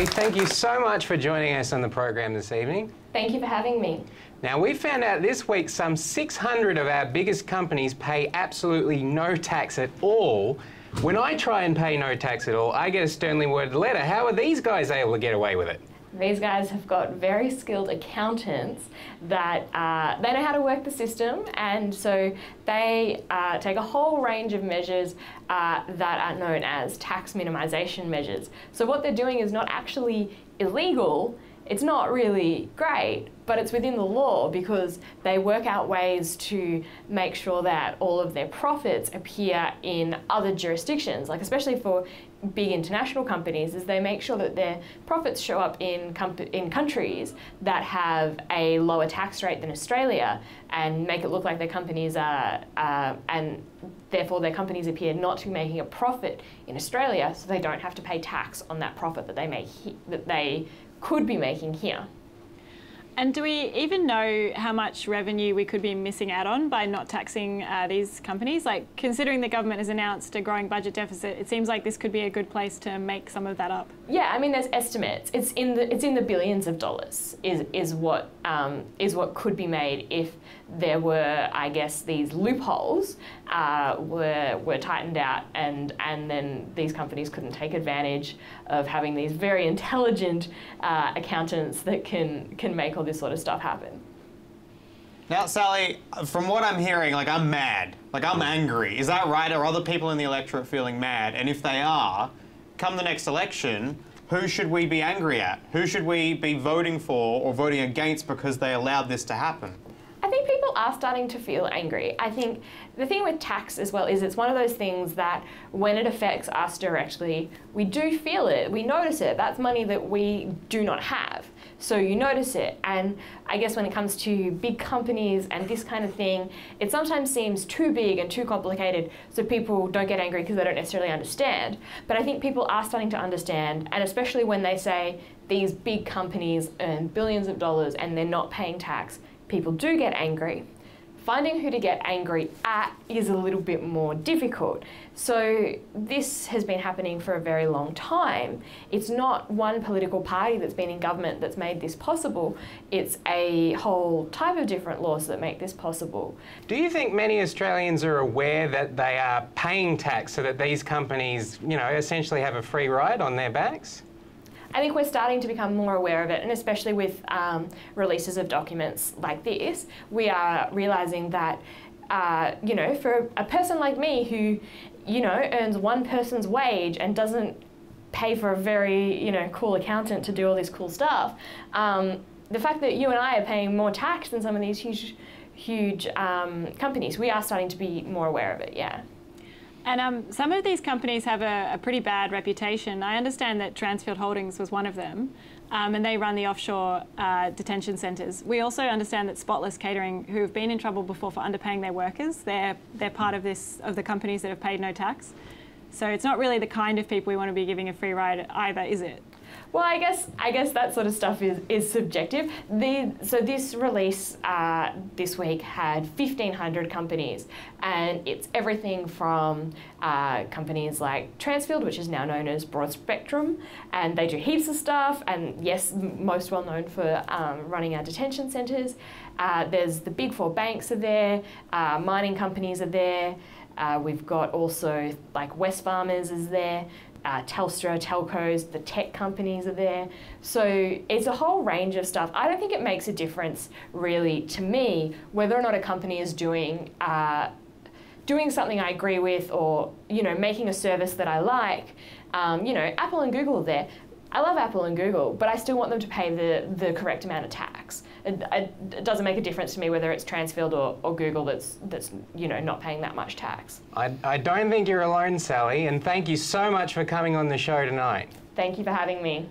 Sally, thank you so much for joining us on the program this evening. Thank you for having me. Now, we found out this week some 600 of our biggest companies pay absolutely no tax at all. When I try and pay no tax at all, I get a sternly worded letter. How are these guys able to get away with it? These guys have got very skilled accountants that they know how to work the system, and so they take a whole range of measures that are known as tax minimisation measures. So what they're doing is not actually illegal. It's not really great, but it's within the law because they work out ways to make sure that all of their profits appear in other jurisdictions, like especially for big international companies, is they make sure that their profits show up in countries that have a lower tax rate than Australia and make it look like their companies are, and therefore their companies appear not to be making a profit in Australia, so they don't have to pay tax on that profit that they make that they could be making here. And do we even know how much revenue we could be missing out on by not taxing these companies? Like, considering the government has announced a growing budget deficit, it seems like this could be a good place to make some of that up. Yeah, I mean, there's estimates. It's in the billions of dollars is what could be made if there were, I guess, these loopholes were tightened out, and then these companies couldn't take advantage of having these very intelligent accountants that can make all this sort of stuff happen. Now, Sally, from what I'm hearing, like, I'm mad. Like, I'm angry. Is that right? Are other people in the electorate feeling mad? And if they are, come the next election, who should we be angry at? Who should we be voting for or voting against because they allowed this to happen? I think people are starting to feel angry. I think the thing with tax as well is it's one of those things that when it affects us directly, we do feel it, we notice it. That's money that we do not have. So you notice it. And I guess when it comes to big companies and this kind of thing, it sometimes seems too big and too complicated, so people don't get angry because they don't necessarily understand. But I think people are starting to understand, and especially when they say these big companies earn billions of dollars and they're not paying tax, people do get angry. Finding who to get angry at is a little bit more difficult. So this has been happening for a very long time. It's not one political party that's been in government that's made this possible. It's a whole type of different laws that make this possible. Do you think many Australians are aware that they are paying tax so that these companies, you know, essentially have a free ride on their backs? I think we're starting to become more aware of it, and especially with releases of documents like this, we are realising that, you know, for a person like me who, you know, earns one person's wage and doesn't pay for a very, you know, cool accountant to do all this cool stuff, the fact that you and I are paying more tax than some of these huge companies, we are starting to be more aware of it, yeah. And some of these companies have a pretty bad reputation. I understand that Transfield Holdings was one of them, and they run the offshore detention centres. We also understand that Spotless Catering, who have been in trouble before for underpaying their workers, they're part of the companies that have paid no tax. So it's not really the kind of people we want to be giving a free ride either, is it? Well, I guess that sort of stuff is subjective. So this release this week had 1,500 companies, and it's everything from companies like Transfield, which is now known as Broad Spectrum, and they do heaps of stuff, and yes, most well known for running our detention centres. There's the big four banks are there, mining companies are there. We've got also like Wesfarmers is there. Telstra, telcos, the tech companies are there. So it's a whole range of stuff. I don't think it makes a difference really to me whether or not a company is doing something I agree with, or, you know, making a service that I like. You know, Apple and Google are there. I love Apple and Google, but I still want them to pay the correct amount of tax. It doesn't make a difference to me whether it's Transfield or Google that's you know, not paying that much tax. I don't think you're alone, Sally, and thank you so much for coming on the show tonight. Thank you for having me.